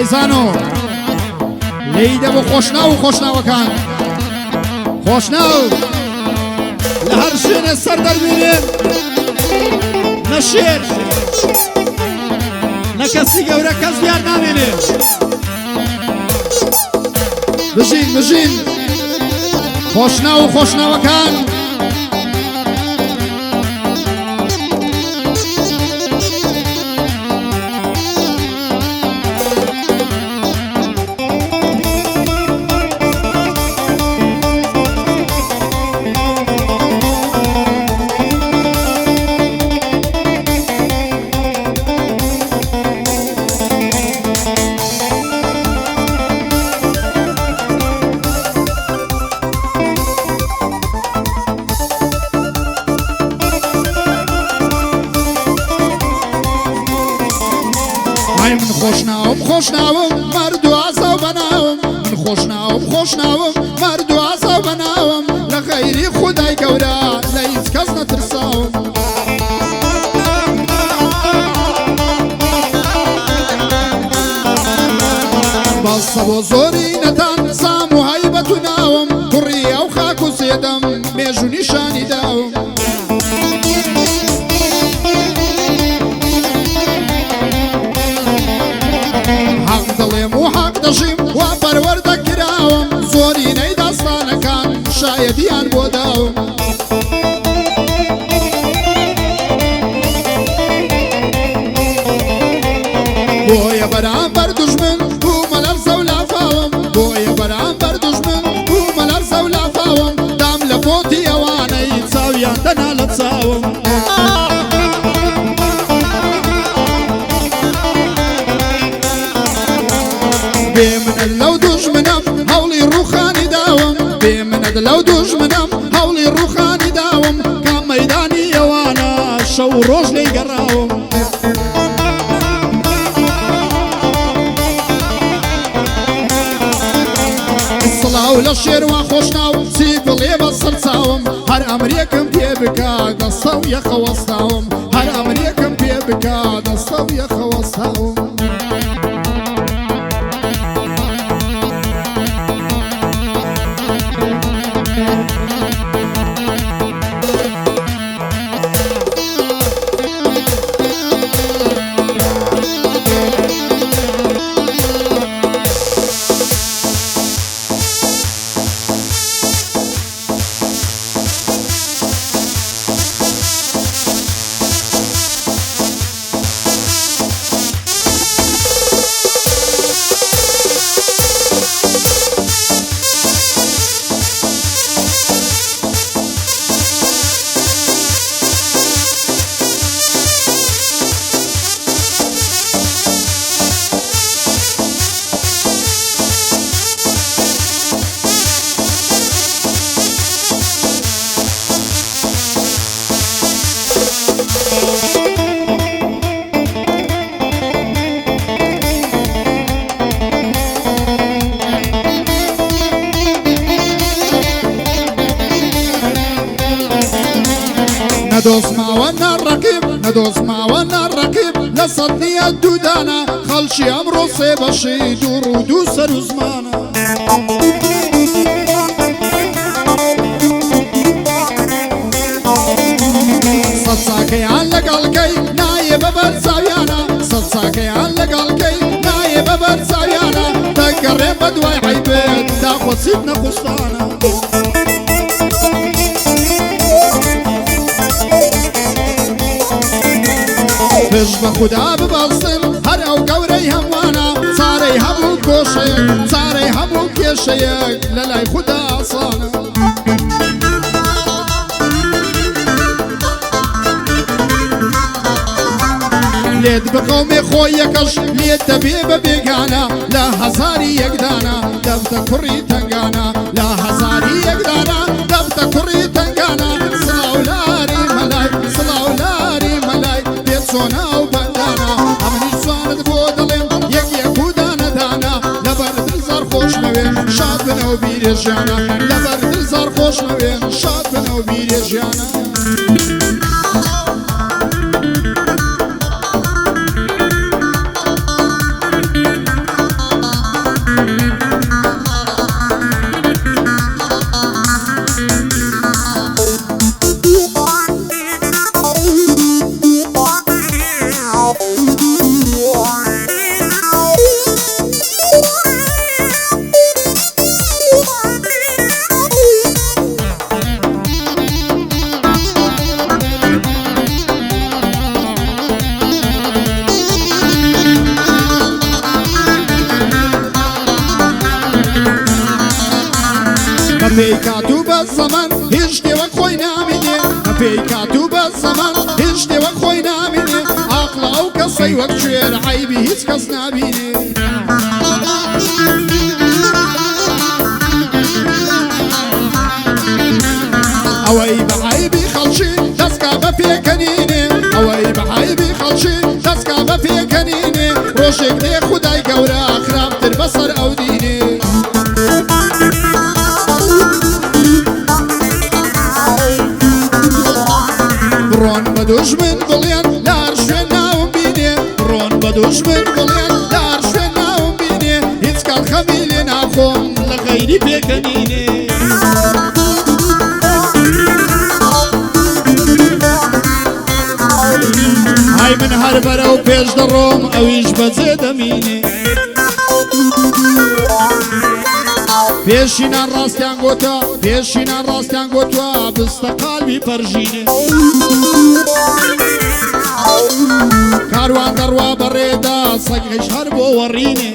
پایزانو لیده بو خوشناو خوشناوکان خوشناو لهر شوێنێ سەر دەربێنێن نە شێر نە کەسی گەورە کەس بیار نامێنێ بژین بژین خوشناو خوشناوەکان خوشناوم مردو عزاو بناوم من خوشناوم مردو عزاو بناوم لغیری خدای گورا لیت کس نترساوم باسا و زوری نتان سامو حیبتو ناوم کری او خاکو سیدم میجو نشانی داوم دەژیم وا پەروەردە کراوم زۆرینەی داستانەکان شایەتیان بۆ داوم بۆیە بەرامبەر دوژمن بوومە لەرزە و لافاوم بۆیە بەرامبەر دوژمن بوومە لەرزە و لافاوم دام لە بۆتی ئەوانەی چاویان دەنا لە چاوم لو دژمنم هەوڵی ڕووخانی داوم بێمنەت لەو دژمنم هەوڵی ڕووخانی داوم کام مەیدانی ئەوانە شەو ڕۆژ لێی گەڕاوم سڵاو لە شێروان خۆشناو چی بڵێ بە سەر چاوم هەر ئەمرێکم پێ بکا دەستە و یەخەوەستاوم هەر ئەمرێکم پێ بکا دەستە و یەخەوەستاوم ندۆز ماوەنە ڕەقیب لە سەد نیە دوودانە خەڵکی ئەمڕۆ سێ بەشی دوو ڕوو دوو سەر و زمانە سەد چاکەیان لەگەڵکەی نایە بەبەر چاویانە سەد چاکەیان لەگەڵکەی نایە بەبەر چاویانە دەگەڕێ بە دوای عەیبێت داخۆچیت نەخوستانە پێش بە خودا ببەستن هەر ئەو گەورەی هەموانە چارەی هەموو کۆشەیەک چارەی هەموو کێشەیەک لە لای خودا ئاسانە لێت بقەومێ خۆی یەکەش لێت دەبێ بە بێگانە لە هەزاری یەکدانە دەبتە کوڕی تەنگانە لە هەزاری یەکدانە دەبتە کوڕی تەنگانە سڵاولاری مەلای سڵاولاری مەلای بێت چۆنا و بەندانە ئەمنی سوانت بۆ دەڵێم یەک یەکو دانەدانە لەبەر دڵ زار خۆش نەوێن شاد بنە و بیرێ ژیانە لەبەر دڵ زار خۆش نەوێن شاد بنە و بیرێ ژیانە هەپێی کاتوو بە زەمان هیچ شتێوەک خۆی نامینێ هەپێی کاتوو بە زەمان هیچ شتێوەک خۆی نامینێ عاقڵە ئەو کەسەی وەک کوێر عەیبی هیچ کەس نابینێ ئەوەی بە عەیبی خەڵکی دەستکا بە پێکەنینێ ئەوەی بە عەیبی خەڵکی دەستکا بە پێکەنینێ ڕۆژێک دێ خودای گەورە خراپتر بەسەر ئەو دینێ بڕۆن بە دوژمن بڵێن لار شوێن ناوم بینێ بڕۆن بە دوژمن بڵێن لار شوێن ناوم بینێ هیچ کات خەمی لێ ناخۆم لە غەیری پێکەنینێ های من هەر بەرەو پێش دەڕۆم ئەویش بەجێ دەمینێ پێشینان ڕاستیان گۆتە پێشینان ڕاستیان گۆتوە بستە قالبی پەرژینێ کاروان دەڕوا بەڕێدا سەگەیش هەر بۆ وەڕینێ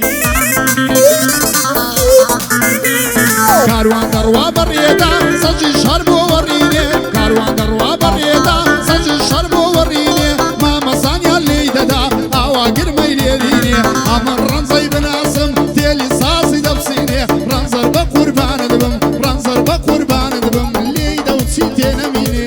کاروان دەڕوا بەڕێدا سەگیش هەر بۆ وەڕینێ کاروان دەڕوا بەڕێدا سەگیش هەر بۆ وەڕینێ مامەزانیان لێی دەدا ئاوا گرمەی لێدینێ ئەمن ڕەنزەی بناسم تێلی سازی دەبسینێ ڕەنزەر بە قوربانت بم ڕەنزەر بە قوربانت بم لێی دەوچی تێنەمینێ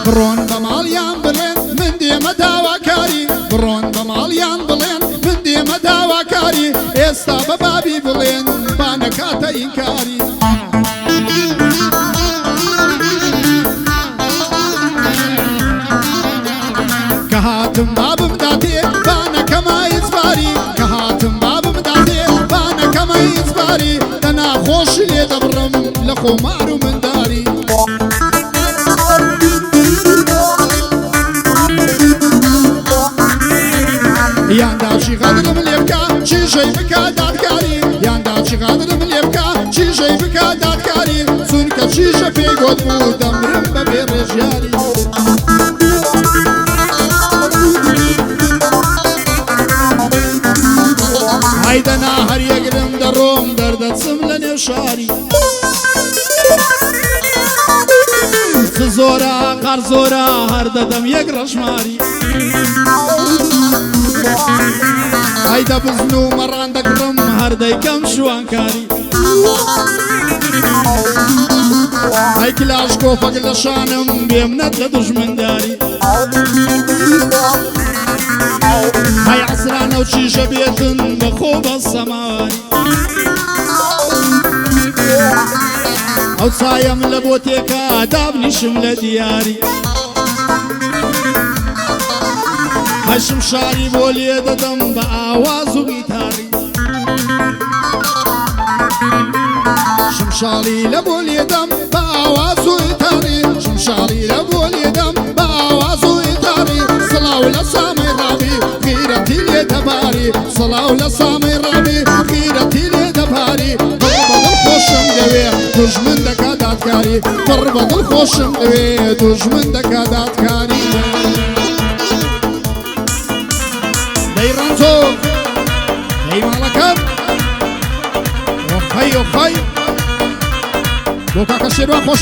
بڕۆن بە ماڵیان بڵێن من دێمە داواکاری بڕۆن بە ماڵیان بڵێن من دێمە داواکاری ئێستا بە بابی بڵێن با نەکاتە ئینکاری کە هاتم بابم داتێ با نەکەمە ئیجباری کە هاتم بابم داتێ با نەکەمە ئیجباری دەناخۆشی لێ دەبڕم لە خۆمار و منداری یانداچی غەدرم لێ بکە چیژەی بکە دادکاری یانداچی غەدرم لێ بکە چیژەی بکە دادکاری چونکە چیژە پێی گۆت بوو دەمرم بە بێ ڕێژیاری هەیدەنا هەر یەکرم دەڕۆم دەردەچم لە نێو شاری چ زۆرە قەر زۆرە هەر دەدەم یەک ڕەشماری هەیدە بزن و مەڕان دەکڕم هەر دەیکەم شوانکاری هەی کلاش کۆفەک لە شانم بێمنەت لە دوژمنداری هەی عەسرانە و چیژە بێتن بەخۆ بە سەماواری ئەو چایم لە بۆ تێکە دابنیشم لە دیاری هەشم شاری بۆ لێ دەدەم بە ئاواز و گیتاری شمشاڵی لە بۆ لێدەم بە ئاواز و ئیتاری شمشاڵی لە بۆ لێدەم بە ئاواز و ئیتاری سڵاو لە سامەی ڕابی غیرەتی لێ دەباری سڵاو لە سامەی ڕابی غیرەتی لێ دەباری پڕ بە دڵ خۆشم دەوێ دوژمن دەکا دادکاری پڕ بە دڵ خۆشم دەوێ دوژمن دەکا دادکاری دەی ڕەنجۆ دەی ماڵەکەم ئۆخەی ئۆخەی بۆ کاکە شێروان خۆش